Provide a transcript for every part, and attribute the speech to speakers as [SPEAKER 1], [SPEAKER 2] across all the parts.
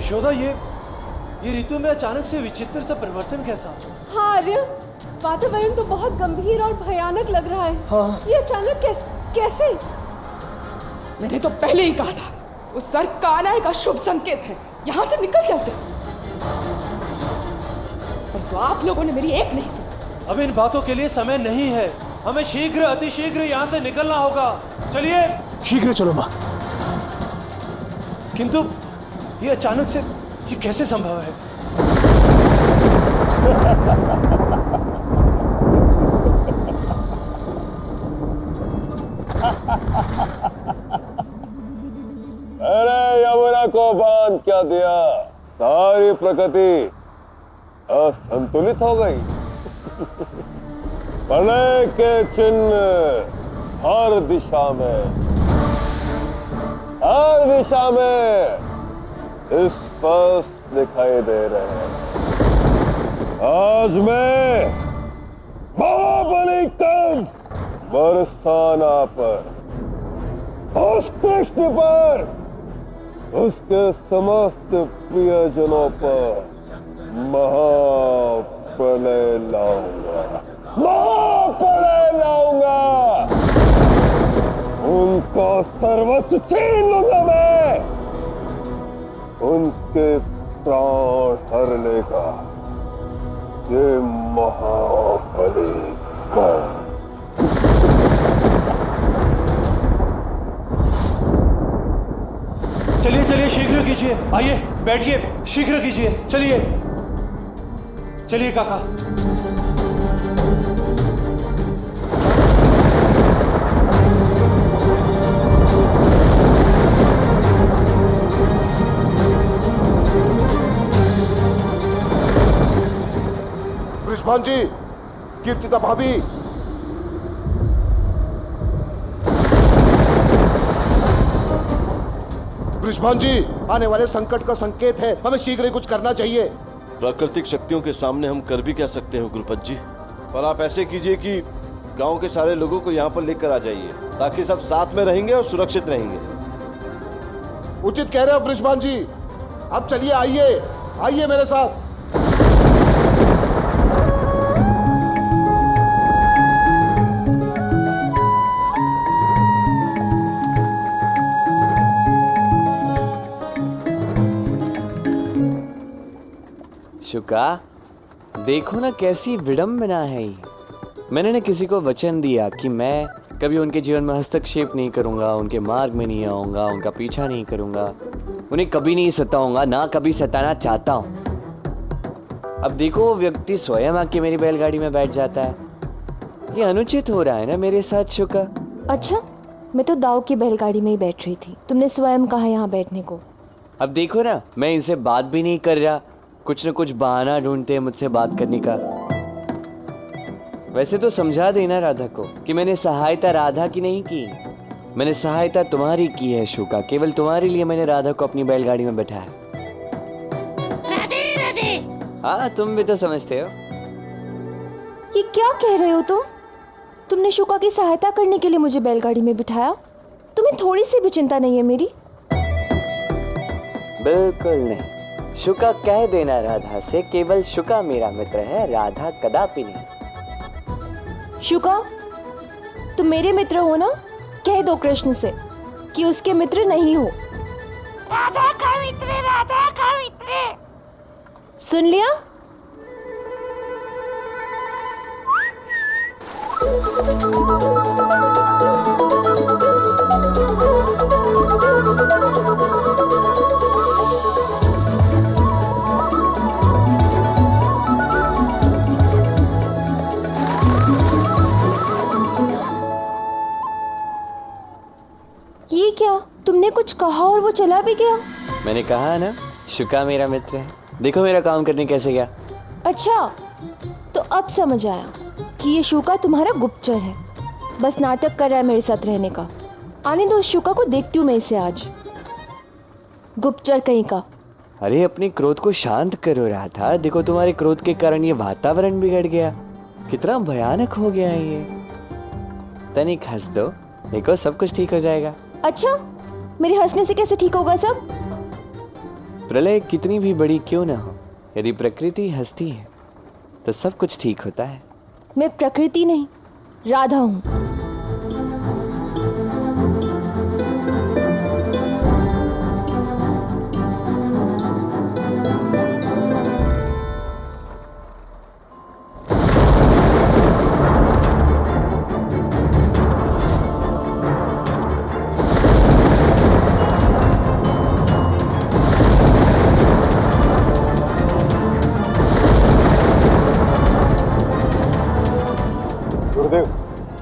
[SPEAKER 1] यशोदा, ये ऋतु में अचानक से विचित्र सा परिवर्तन कैसा?
[SPEAKER 2] हाँ आर्य, वातावरण तो बहुत गंभीर और भयानक लग रहा है।
[SPEAKER 1] हाँ।
[SPEAKER 2] ये अचानक कैसे? मैंने तो पहले ही कहा था, उस सर कानाए का शुभ संकेत है, यहाँ से निकल चलते। पर तो आप लोगों ने मेरी एक नहीं सुनी।
[SPEAKER 1] अब इन बातों के लिए समय नहीं है, हमें शीघ्र अतिशीघ्र यहाँ से निकलना होगा। चलिए।
[SPEAKER 3] शीघ्र चलो माँ।
[SPEAKER 1] किंतु ये अचानक से ये कैसे संभव है?
[SPEAKER 4] अरे यमुना को बांध क्या दिया, सारी प्रकृति असंतुलित हो गई। प्रलय के चिन्ह हर दिशा में स्पष्ट दिखाई दे रहे हैं। आज मैं महाबली कंस बरसाना पर, उस कृष्ण पर, उसके समस्त प्रियजनों पर महाप्रलय लाऊंगा। उनको सर्वस्व छीन लूंगा मैं, उनके प्राण हर लेगा ये महाबली कंस।
[SPEAKER 1] चलिए चलिए, शीघ्र कीजिए, आइए बैठिए, शीघ्र कीजिए, चलिए चलिए काका।
[SPEAKER 3] बृषभान जी, कीर्तिदा भाभी, बृषभान जी, आने वाले संकट का संकेत है, हमें शीघ्र ही कुछ करना चाहिए।
[SPEAKER 5] प्राकृतिक शक्तियों के सामने हम कर भी क्या सकते हो गुरुपत जी? पर आप ऐसे कीजिए कि गांव के सारे लोगों को यहाँ पर लेकर आ जाइए, ताकि सब साथ में रहेंगे और सुरक्षित रहेंगे।
[SPEAKER 3] उचित कह रहे हो बृषभान जी। अब चलिए, आइए मेरे साथ।
[SPEAKER 6] शुका, देखो ना कैसी विडंबना है ये। मैंने ना किसी को वचन दिया कि मैं कभी उनके जीवन में हस्तक्षेप नहीं करूंगा, उनके मार्ग में नहीं आऊंगा, उनका पीछा नहीं करूंगा, उन्हें कभी नहीं सताऊंगा, ना कभी सताना चाहता हूं। अब देखो, वो व्यक्ति स्वयं आके मेरी बैलगाड़ी में बैठ जाता है। ये अनुचित हो रहा है ना मेरे साथ शुका।
[SPEAKER 7] अच्छा, मैं तो दाऊ की बैलगाड़ी में ही बैठ रही थी, तुमने स्वयं कहा यहाँ बैठने को।
[SPEAKER 6] अब देखो ना, मैं इनसे बात भी नहीं कर रहा, कुछ न कुछ बहाना ढूंढते हैं मुझसे बात करने का। वैसे तो समझा देना राधा को कि मैंने सहायता राधा की नहीं की, मैंने सहायता तुम्हारी की है शुका। केवल तुम्हारे लिए मैंने राधा को अपनी बैलगाड़ी में बैठाया।
[SPEAKER 8] राधे राधे।
[SPEAKER 6] हाँ, तुम भी तो समझते हो।
[SPEAKER 7] ये क्या कह रहे हो तुमने शुका की सहायता करने के लिए मुझे बैलगाड़ी में बिठाया? तुम्हें थोड़ी सी भी चिंता नहीं है मेरी?
[SPEAKER 6] बिल्कुल नहीं। शुका कह देना राधा से, केवल शुका मेरा मित्र है, राधा कदापि नहीं।
[SPEAKER 7] शुका, तुम मेरे मित्र हो ना? कह दो कृष्ण से कि उसके मित्र नहीं हो।
[SPEAKER 8] राधा का मित्र, राधा का मित्र।
[SPEAKER 7] सुन लिया? ये क्या, तुमने कुछ कहा और वो चला भी गया?
[SPEAKER 6] मैंने कहा ना, शुका मेरा मित्र है। देखो मेरा काम करने कैसे गया।
[SPEAKER 7] अच्छा, तो अब समझ आया कि ये शुका तुम्हारा गुप्तचर है, बस नाटक कर रहा है मेरे साथ रहने का। आने दो, शुका को देखती हूँ मैं इसे आज। गुप्तचर कहीं का।
[SPEAKER 6] अरे अपने क्रोध को शांत करो राधा। देखो तुम्हारे क्रोध के कारण ये वातावरण बिगड़ गया, कितना भयानक हो गया है ये। तनिक हंस दो, देखो सब कुछ ठीक हो जाएगा।
[SPEAKER 7] अच्छा, मेरे हंसने से कैसे ठीक होगा सब?
[SPEAKER 6] प्रलय कितनी भी बड़ी क्यों ना हो, यदि प्रकृति हंसती है तो सब कुछ ठीक होता है।
[SPEAKER 7] मैं प्रकृति नहीं, राधा हूँ।
[SPEAKER 4] गुरुदेव,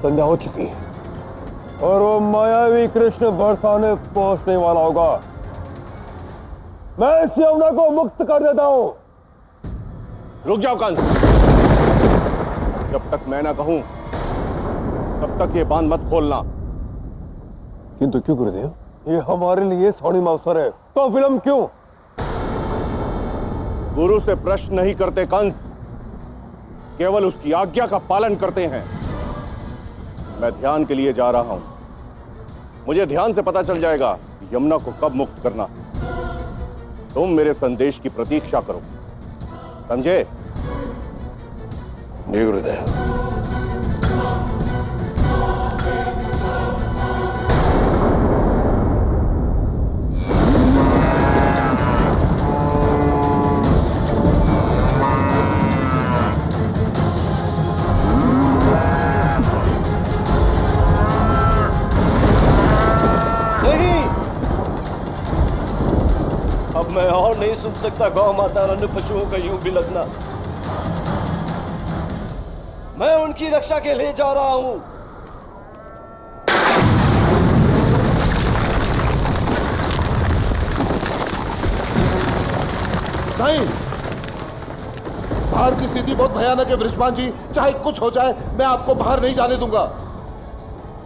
[SPEAKER 4] संध्या हो चुकी है और वो मायावी कृष्ण बरसाने पहुंचने वाला होगा। मैं इस यमुना को मुक्त कर देता हूं।
[SPEAKER 3] रुक जाओ कंस, जब तक मैं ना कहूं तब तक ये बांध मत खोलना।
[SPEAKER 4] किंतु क्यों गुरुदेव? ये हमारे लिए स्वर्णिम अवसर है, तो विलंब क्यों?
[SPEAKER 3] गुरु से प्रश्न नहीं करते कंस, केवल उसकी आज्ञा का पालन करते हैं। मैं ध्यान के लिए जा रहा हूं, मुझे ध्यान से पता चल जाएगा कि यमुना को कब मुक्त करना। तुम मेरे संदेश की प्रतीक्षा करो, समझे?
[SPEAKER 4] जी गुरुदेव।
[SPEAKER 5] अब मैं और नहीं सुन सकता गौ माता और अन्य पशुओं का यूं भी लगना। मैं उनकी रक्षा के लिए जा रहा हूं।
[SPEAKER 3] नहीं, बाहर की स्थिति बहुत भयानक है वृषभान जी, चाहे कुछ हो जाए मैं आपको बाहर नहीं जाने दूंगा।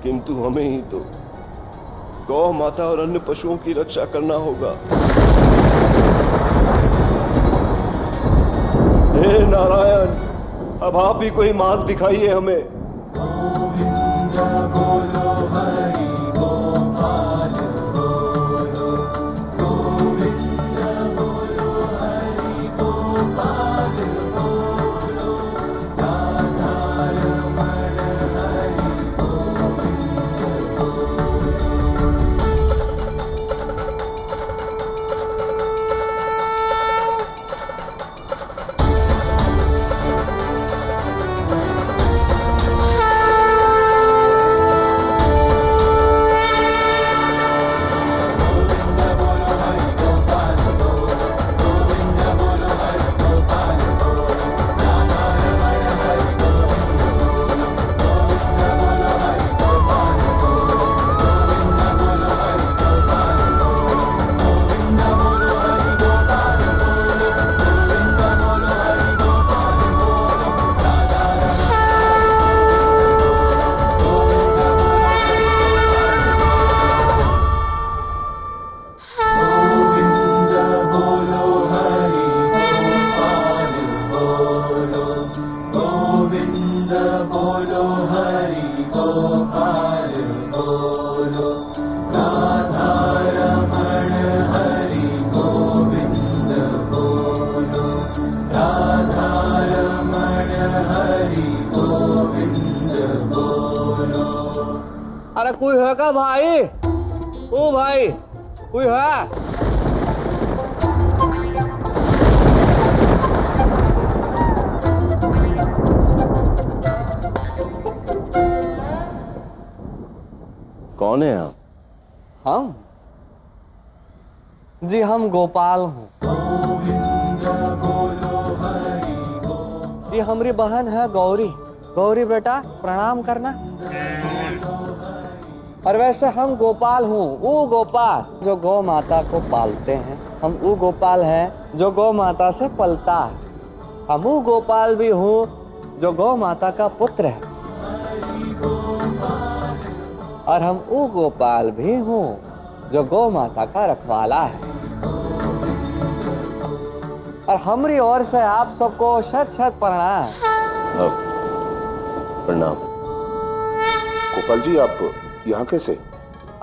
[SPEAKER 5] किंतु हमें ही तो गौ माता और अन्य पशुओं की रक्षा करना होगा। हे नारायण, अब आप ही कोई मार्ग दिखाइए हमें।
[SPEAKER 6] अरे कोई है का भाई? ओ भाई, कोई है?
[SPEAKER 5] कौन है आप?
[SPEAKER 6] हम? जी हम गोपाल हूँ। ये हमारी बहन है गौरी। गौरी बेटा प्रणाम करना। और वैसे हम गोपाल हूँ, वो गोपाल जो गौ माता को पालते हैं। हम वो गोपाल हैं जो गौ माता से पलता है। हम वो गोपाल भी हूँ जो गौ माता का पुत्र है। और हम वो गोपाल भी हूँ जो गौ माता का रखवाला है। और हमारी ओर से आप सबको शत शत प्रणाम।
[SPEAKER 5] प्रणाम।
[SPEAKER 3] गोपाल जी, आप यहाँ कैसे?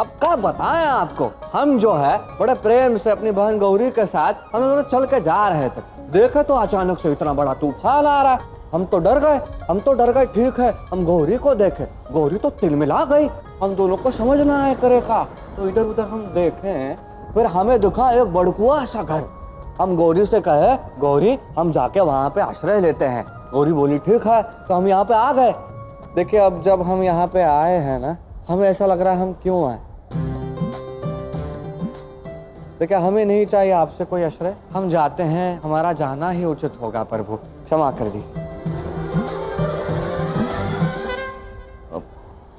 [SPEAKER 6] अब क्या बताएं आपको, हम जो है बड़े प्रेम से अपनी बहन गौरी के साथ हम दोनों चल के जा रहे थे, देखे तो अचानक से इतना बड़ा तूफान आ रहा है। हम तो डर गए। ठीक है, हम गौरी को देखे, गौरी तो तिलमिला गई। हम दोनों को समझ ना आए करे का, तो इधर उधर हम देखें, फिर हमें दिखा एक बड़कुआ सा घर। हम गौरी से कहे, गौरी हम जाके वहां पे आश्रय लेते हैं। गौरी बोली ठीक है, तो हम यहाँ पे आ गए। देखिए अब जब हम यहाँ पे आए हैं ना, हमें ऐसा लग रहा है हम क्यों आए। देखिए हमें नहीं चाहिए आपसे कोई आश्रय, हम जाते हैं, हमारा जाना ही उचित होगा। प्रभु क्षमा कर दीजिए।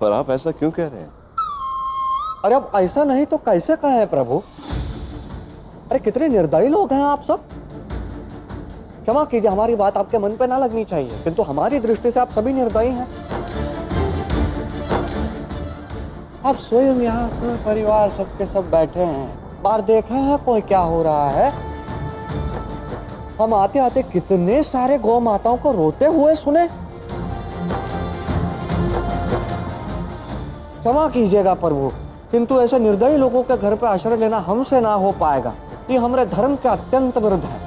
[SPEAKER 5] पर आप ऐसा क्यों कह रहे हैं?
[SPEAKER 6] अरे अब ऐसा नहीं तो कैसे कहें प्रभु? अरे कितने निर्दयी लोग हैं आप सब। क्षमा कीजिए, हमारी बात आपके मन पे ना लगनी चाहिए, किंतु हमारी दृष्टि से आप सभी निर्दयी हैं। आप स्वयं यहाँ से परिवार सबके सब बैठे हैं, बाहर देखे हैं कोई क्या हो रहा है। हम आते आते कितने सारे गौ माताओं को रोते हुए सुने। क्षमा कीजिएगा प्रभु, किंतु ऐसे निर्दयी लोगों के घर पे आश्रय लेना हमसे ना हो पाएगा। ये हमारे धर्म के अत्यंत विरुद्ध है।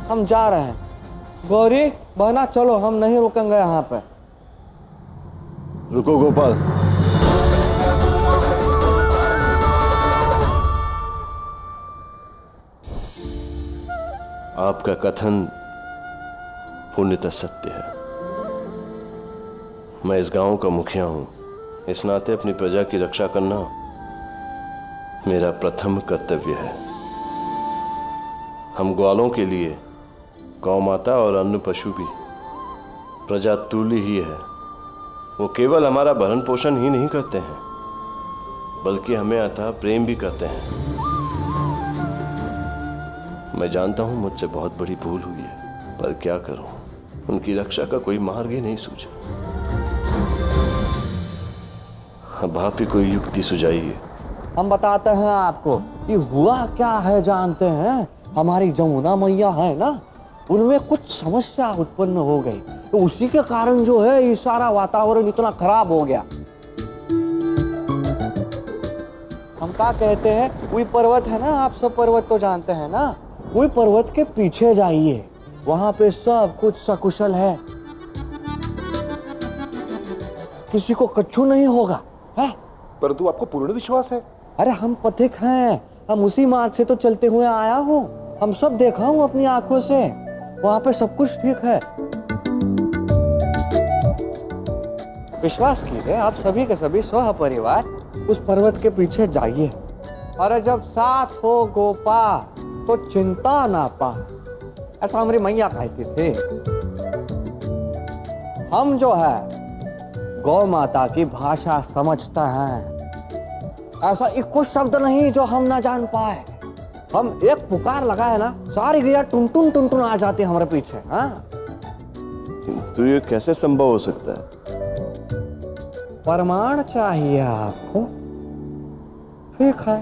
[SPEAKER 6] हम जा रहे हैं। गौरी बहना चलो, हम नहीं रुकेंगे यहाँ पे।
[SPEAKER 5] रुको गोपाल, आपका कथन पूर्णतः सत्य है। मैं इस गांव का मुखिया हूं, इस नाते अपनी प्रजा की रक्षा करना मेरा प्रथम कर्तव्य है। हम ग्वालों के लिए गौ माता और अन्य पशु भी प्रजा तुल्य ही है। वो केवल हमारा भरण पोषण ही नहीं करते हैं, बल्कि हमें अतः प्रेम भी करते हैं। मैं जानता हूं मुझसे बहुत बड़ी भूल हुई है, पर क्या करूं, उनकी रक्षा का कोई मार्ग ही नहीं सूझा। अब आप ही कोई युक्ति सुझाइए।
[SPEAKER 6] हम बताते हैं आपको कि हुआ क्या है। जानते हैं, हमारी जमुना मैया है ना, उनमें कुछ समस्या उत्पन्न हो गई, तो उसी के कारण जो है ये सारा वातावरण इतना खराब हो गया। हम क्या कहते हैं, वही पर्वत है ना, आप सब पर्वत तो जानते हैं ना, वही पर्वत के पीछे जाइए, वहां पे सब कुछ सकुशल है, किसी को कच्छू नहीं होगा है।
[SPEAKER 3] परंतु आपको पूर्ण विश्वास है?
[SPEAKER 6] अरे हम पथिक हैं, हम उसी मार्ग से तो चलते हुए आया हूँ, हम सब देखा हूँ अपनी आंखों से, वहां पे सब कुछ ठीक है। विश्वास कीजिए, आप सभी के सभी सह परिवार उस पर्वत के पीछे जाइए। अरे जब साथ हो गोपा तो चिंता ना पा, ऐसा हमारी मैया कहती थी। हम जो है गौ माता की भाषा समझता है, ऐसा एक कुछ शब्द नहीं जो हम ना जान पाए। हम एक पुकार लगाए ना, सारी गैया टुन टुन आ जाती है हमारे पीछे। हाँ,
[SPEAKER 5] तो ये कैसे संभव हो सकता है?
[SPEAKER 6] प्रमाण चाहिए आपको? ठीक है,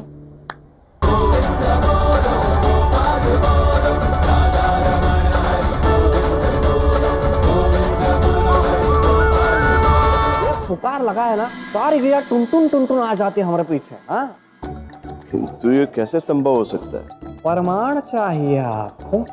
[SPEAKER 6] पुकार लगाए ना, सारी गैया टुन टुन आ जाती है हमारे पीछे। हाँ,
[SPEAKER 5] तो ये कैसे संभव हो सकता है?
[SPEAKER 6] प्रमाण चाहिए आपको?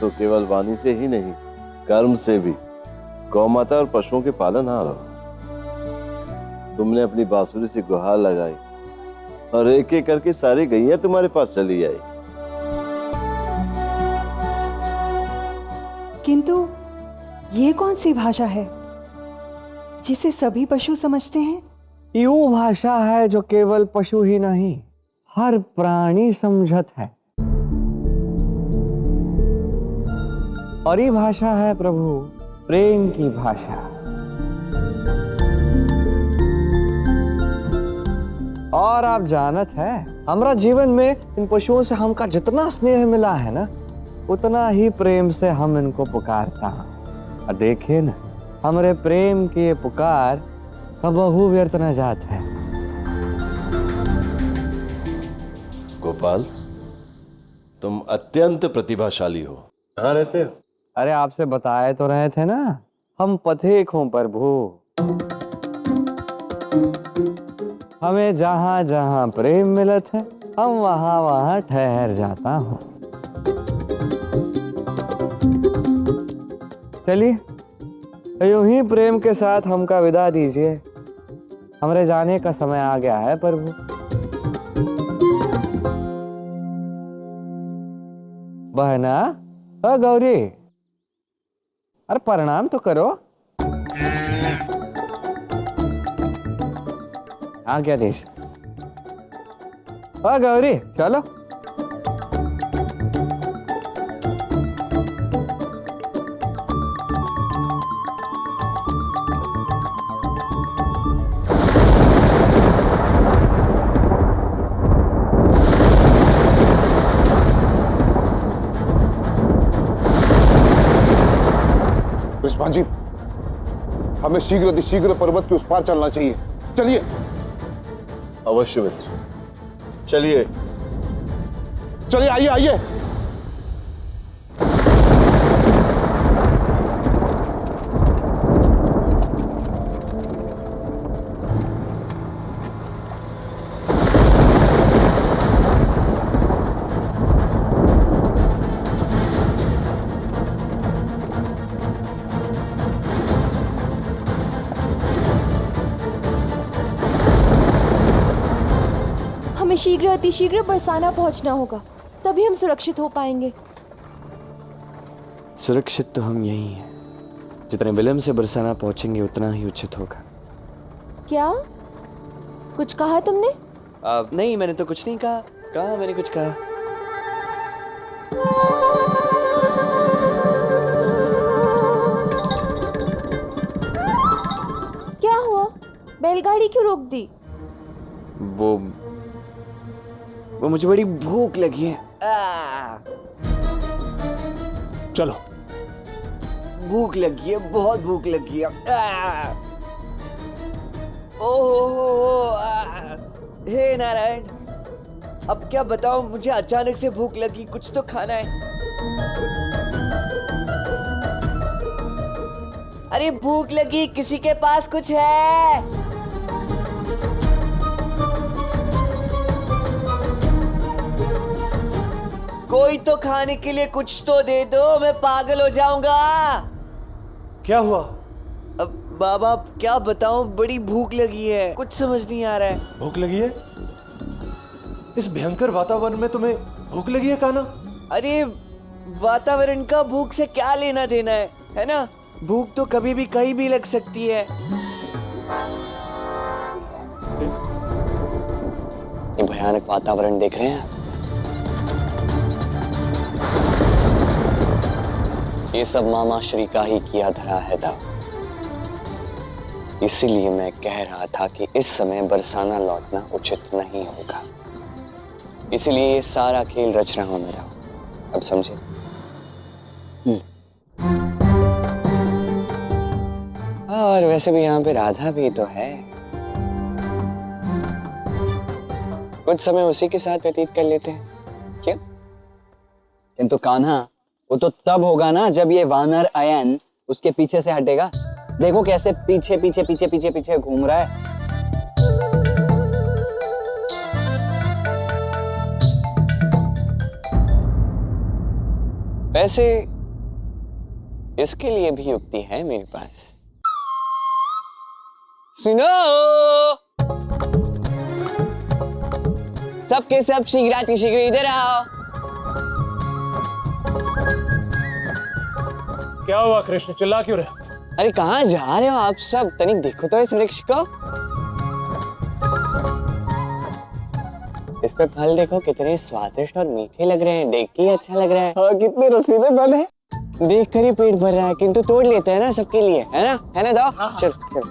[SPEAKER 5] तो केवल वाणी से ही नहीं, कर्म से भी गौ माता और पशुओं के पालनहार हो। तुमने अपनी बांसुरी से गुहार लगाई और एक एक करके सारी गैया तुम्हारे पास चली आई।
[SPEAKER 9] किंतु ये कौन सी भाषा है जिसे सभी पशु समझते हैं?
[SPEAKER 6] यूं भाषा है जो केवल पशु ही नहीं, हर प्राणी समझत है। और ये भाषा है प्रभु प्रेम की भाषा। और आप जानत है, हमारा जीवन में इन पशुओं से हमका जितना स्नेह मिला है ना, उतना ही प्रेम से हम इनको पुकारता हैं। और देखिए ना, हमारे प्रेम की ये पुकार कबहू व्यर्थ न जात है।
[SPEAKER 5] गोपाल, तुम अत्यंत प्रतिभाशाली हो। कहाँ रहते हो?
[SPEAKER 6] अरे आपसे बताए तो रहे थे ना, हम पथिक हों प्रभु। हमें जहां जहां प्रेम मिलत है, हम वहां वहां ठहर जाता हूं। चलिए, यूं ही प्रेम के साथ हमका विदा दीजिए। हमरे जाने का समय आ गया है प्रभु। बहना, गौरी, अरे प्रणाम तो करो। आज्ञा देश। गौरी, चलो।
[SPEAKER 3] विश्वान जी, हमें शीघ्र पर्वत के उस पार चलना चाहिए। चलिए।
[SPEAKER 5] अवश्य मित्र, चलिए।
[SPEAKER 3] चलिए, आइए आइए।
[SPEAKER 7] हमें शीघ्र अतिशीघ्र बरसाना पहुंचना होगा, तभी हम सुरक्षित हो पाएंगे।
[SPEAKER 6] सुरक्षित तो हम यही हैं। जितने विलंब से बरसाना पहुंचेंगे उतना ही उचित होगा।
[SPEAKER 7] क्या कुछ कहा तुमने?
[SPEAKER 6] नहीं, मैंने तो कुछ नहीं कहा। कहा मैंने कुछ कहा?
[SPEAKER 7] क्या हुआ? बैलगाड़ी क्यों रोक दी?
[SPEAKER 6] वो मुझे बड़ी भूख लगी है।
[SPEAKER 1] चलो।
[SPEAKER 6] भूख लगी है, बहुत भूख लगी है। ओह, हे नारायण, अब क्या बताऊं, मुझे अचानक से भूख लगी, कुछ तो खाना है। अरे भूख लगी, किसी के पास कुछ है? कोई तो खाने के लिए कुछ तो दे दो, मैं पागल हो जाऊंगा।
[SPEAKER 1] क्या हुआ?
[SPEAKER 6] अब बाबा क्या बताऊं, बड़ी भूख लगी है, कुछ समझ नहीं आ रहा है।
[SPEAKER 1] भूख लगी है? इस भयंकर वातावरण में तुम्हें भूख लगी है कान्हा?
[SPEAKER 6] अरे वातावरण का भूख से क्या लेना देना है ना? भूख तो कभी भी कहीं भी लग सकती है। ये भयानक वातावरण देख रहे हैं? ये सब मामा श्री का ही किया धरा है दाव। इसीलिए मैं कह रहा था कि इस समय बरसाना लौटना उचित नहीं होगा। इसीलिए ये सारा खेल रच रहा हूं मेरा। अब समझे? और वैसे भी यहाँ पे राधा भी तो है, कुछ समय उसी के साथ व्यतीत कर लेते हैं, क्यों?
[SPEAKER 10] किंतु कान्हा, वो तो तब होगा ना जब ये वानर अयन उसके पीछे से हटेगा। देखो कैसे पीछे पीछे पीछे पीछे पीछे घूम रहा है।
[SPEAKER 6] वैसे इसके लिए भी युक्ति है मेरे पास। सुनो, सबके सब शीघ्र इधर आओ।
[SPEAKER 1] क्या हुआ कृष्ण, चिल्ला क्यों रहे?
[SPEAKER 6] अरे कहाँ जा रहे हो आप सब? तनिक देखो तो इस वृक्ष को। इस पे फल देखो कितने स्वादिष्ट और मीठे लग रहे हैं, देख के ही अच्छा लग रहा है। हाँ, कितने रसीले फल है, देख कर ही पेट भर रहा है। किंतु तोड़ लेते हैं ना सबके लिए, है ना दाओ? हाँ। चल चल।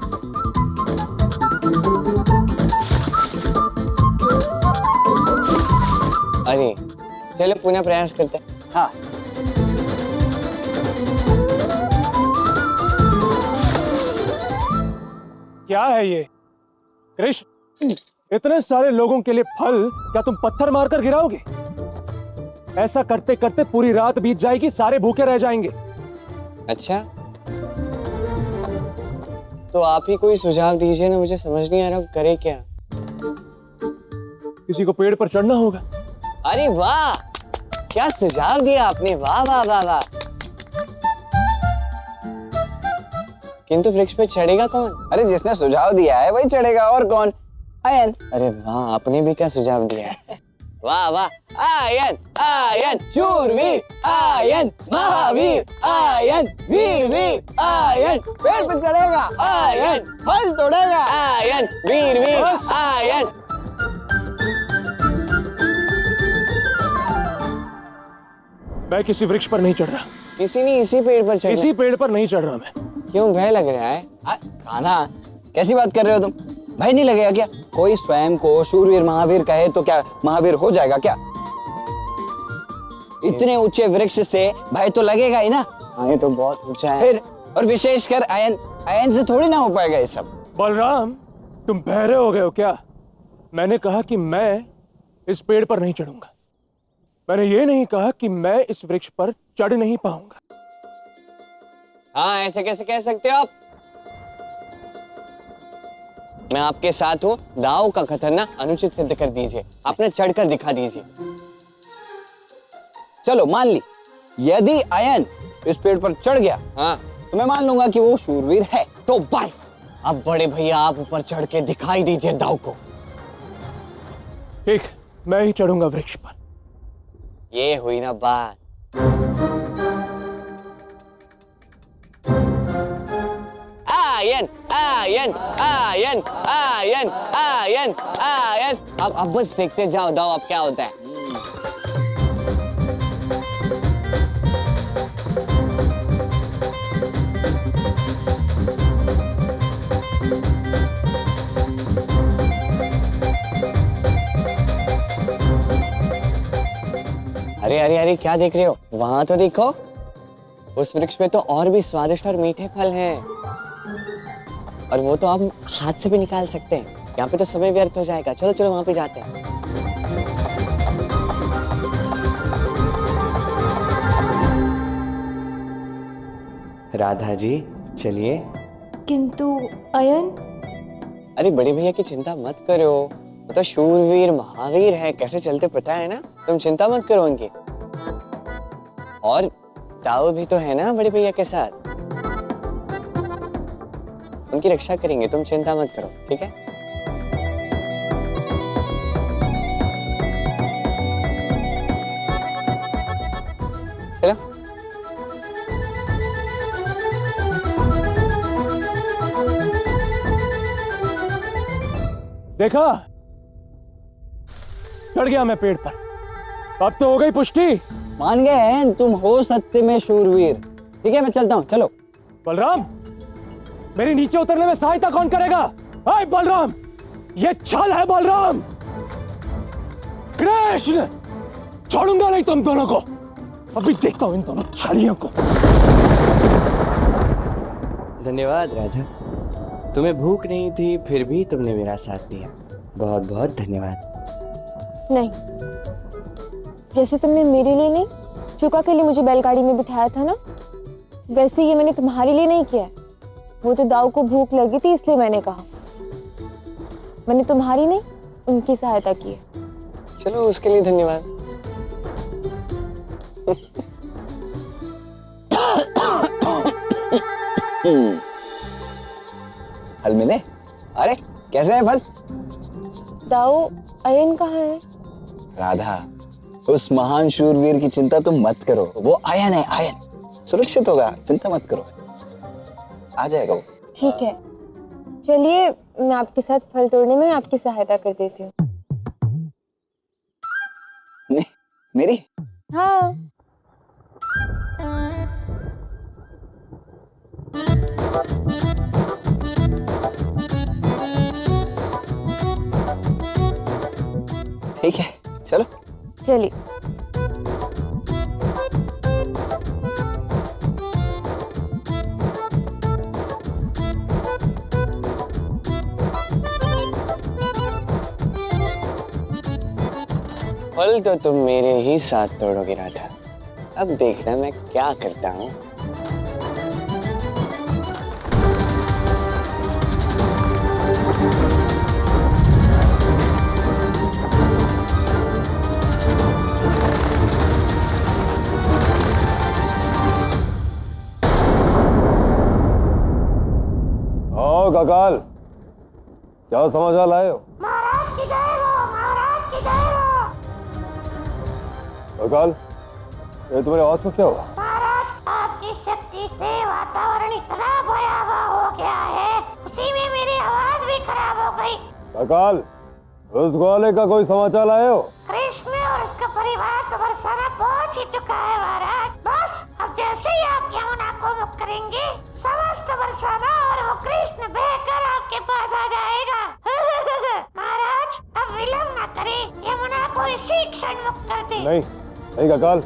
[SPEAKER 6] अरे चलो पुनः प्रयास करते हैं। हाँ,
[SPEAKER 1] क्या है ये कृष्ण? इतने सारे लोगों के लिए फल क्या तुम पत्थर मारकर गिराओगे? ऐसा करते करते पूरी रात बीत जाएगी, सारे भूखे रह जाएंगे।
[SPEAKER 6] अच्छा, तो आप ही कोई सुझाव दीजिए ना, मुझे समझ नहीं आ रहा करे क्या।
[SPEAKER 1] किसी को पेड़ पर चढ़ना होगा।
[SPEAKER 6] अरे वाह, क्या सुझाव दिया आपने, वाह वाह वाह वाह। किंतु वृक्ष पे चढ़ेगा कौन?
[SPEAKER 10] अरे जिसने सुझाव दिया है वही चढ़ेगा, और कौन? आयन।
[SPEAKER 6] अरे वाह, आपने भी क्या सुझाव दिया है। वाह वाह, आयन आयन शूरवीर, आयन महावीर, आयन वीर, आयन
[SPEAKER 10] पेड़ पे चढ़ेगा,
[SPEAKER 6] आयन
[SPEAKER 10] फल तोड़ेगा,
[SPEAKER 6] आयन वीर, आयन।
[SPEAKER 1] मैं किसी वृक्ष पर नहीं चढ़ रहा।
[SPEAKER 6] किसी ने इसी पेड़ पर चढ़।
[SPEAKER 1] इसी पेड़ पर नहीं चढ़ रहा मैं।
[SPEAKER 6] क्यों, भय लग रहा है?
[SPEAKER 10] कान्हा, कैसी बात कर रहे हो तुम? भय नहीं लगेगा क्या? कोई स्वयं को शूरवीर महावीर कहे तो क्या महावीर हो जाएगा क्या? इतने ऊंचे वृक्ष से भय तो लगेगा ही ना।
[SPEAKER 6] हाँ, ये तो बहुत ऊंचा है।
[SPEAKER 10] फिर और विशेषकर आयन से थोड़ी ना हो पाएगा ये सब।
[SPEAKER 1] बलराम, तुम बहरे हो गए हो क्या? मैंने कहा कि मैं इस पेड़ पर नहीं चढ़ूंगा। मैंने ये नहीं कहा कि मैं इस वृक्ष पर चढ़ नहीं पाऊंगा।
[SPEAKER 6] हाँ, ऐसे कैसे कह सकते हो आप? मैं आपके साथ हूँ, दाव का कथन ना अनुचित सिद्ध कर दीजिए, आपने चढ़कर दिखा दीजिए।
[SPEAKER 10] चलो मान ली, यदि आयन इस पेड़ पर चढ़ गया,
[SPEAKER 6] हाँ,
[SPEAKER 10] तो मैं मान लूंगा कि वो शूरवीर है।
[SPEAKER 6] तो बस अब बड़े भैया आप ऊपर चढ़ के दिखाई दीजिए दाव को।
[SPEAKER 1] ठीक, मैं ही चढ़ूंगा वृक्ष पर।
[SPEAKER 6] ये हुई ना बात। Ion ion ion ion ion ion. अब बस देखते जाओ दाव अब क्या होता है। अरे अरे अरे, क्या देख रहे हो? वहां तो देखो, उस वृक्ष पे तो और भी स्वादिष्ट और मीठे फल हैं, और वो तो आप हाथ से भी निकाल सकते हैं। यहाँ पे तो समय व्यर्थ हो जाएगा। चलो चलो वहां पे जाते हैं। राधा जी चलिए।
[SPEAKER 7] किंतु अयन?
[SPEAKER 6] अरे बड़े भैया की चिंता मत करो, वो तो शूरवीर महावीर है, कैसे चलते पता है ना, तुम चिंता मत करो उनकी। और दाऊ भी तो है ना बड़े भैया के साथ, उनकी रक्षा करेंगे, तुम चिंता मत करो, ठीक है? चलो।
[SPEAKER 1] देखा, चढ़ गया मैं पेड़ पर। अब तो हो गई पुष्टि।
[SPEAKER 10] मान गए हैं तुम हो सत्य में शूरवीर। ठीक है, मैं चलता हूँ, चलो।
[SPEAKER 1] बलराम, मेरे नीचे उतरने में सहायता कौन करेगा? हाय बलराम, ये छल है बलराम। कृष्ण, छोड़ूंगा नहीं तुम दोनों को। अभी देखता हूं इन दोनों छलियों को।
[SPEAKER 6] धन्यवाद राधा, तुम्हें भूख नहीं थी फिर भी तुमने मेरा साथ दिया, बहुत बहुत धन्यवाद।
[SPEAKER 7] नहीं, जैसे तुमने मेरे लिए नहीं, शुका के लिए मुझे बैलगाड़ी में बिठाया था ना, वैसे ये मैंने तुम्हारे लिए नहीं किया है। वो तो दाऊ को भूख लगी थी इसलिए मैंने कहा। मैंने तुम्हारी नहीं, उनकी सहायता की है।
[SPEAKER 6] चलो उसके लिए धन्यवाद।
[SPEAKER 10] फल मिले? अरे कैसे है फल?
[SPEAKER 7] दाऊ, अयन कहाँ है?
[SPEAKER 10] राधा, उस महान शूरवीर की चिंता तुम मत करो, वो आयन है, आयन सुरक्षित होगा, चिंता मत करो, आ जाएगा वो।
[SPEAKER 7] ठीक है, चलिए मैं आपके साथ फल तोड़ने में आपकी सहायता कर देती हूँ।
[SPEAKER 10] मेरी?
[SPEAKER 7] हाँ।
[SPEAKER 10] ठीक है, चलो।
[SPEAKER 7] चलिए।
[SPEAKER 6] फल तो तुम मेरे ही साथ तोड़ोगे राधा। अब देखना मैं क्या करता हूँ।
[SPEAKER 4] आओ काकाल, क्या समाचार लाए हो?
[SPEAKER 8] महाराज की जय हो, महाराज की जय हो।
[SPEAKER 4] काकाल, ये तुम्हारे आवाज को क्या हुआ?
[SPEAKER 8] महाराज, आपकी शक्ति से वातावरण इतना भयावह हो गया है, उसी में मेरी आवाज भी खराब हो गई।
[SPEAKER 4] काकाल, उस ग्वाले का कोई समाचार लाए हो?
[SPEAKER 8] कृष्ण और उसका परिवार तो बरसाना पहुंच ही चुका है महाराज। बस अब जैसे ही आप यमुना को मुक्त करेंगे, समस्त बरसाना और वो कृष्ण बहकर आपके पास आ जाएगा। महाराज, अब विलंब न करें, यमुना को इसी क्षण मुक्त कर दे।
[SPEAKER 4] नहीं, नहीं काकाल,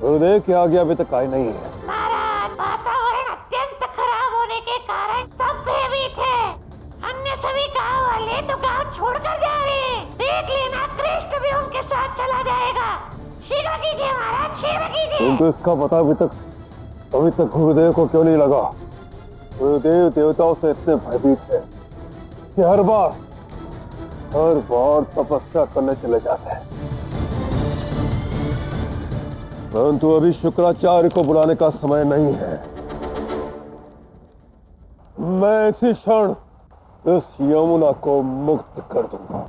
[SPEAKER 4] गुरुदेव की आज्ञा अभी तक आई नहीं है।
[SPEAKER 8] महाराज, वातावरण अत्यंत खराब होने के कारण सब भयभीत है। अन्य सभी गांव वाले तो गांव छोड़कर जा रहे हैं। देख लेना, कृष्ण भी उनके साथ चला जाएगा। शीघ्र कीजिए महाराज, शीघ्र कीजिए।
[SPEAKER 4] किंतु इसका पता अभी तक गुरुदेव को क्यों नहीं लगा? गुरुदेव देवताओं से इतने भयभीत है कि हर बार तपस्या करने चले जाते हैं, परंतु अभी शुक्राचार्य को बुलाने का समय नहीं है। मैं इसी क्षण इस यमुना को मुक्त कर दूंगा।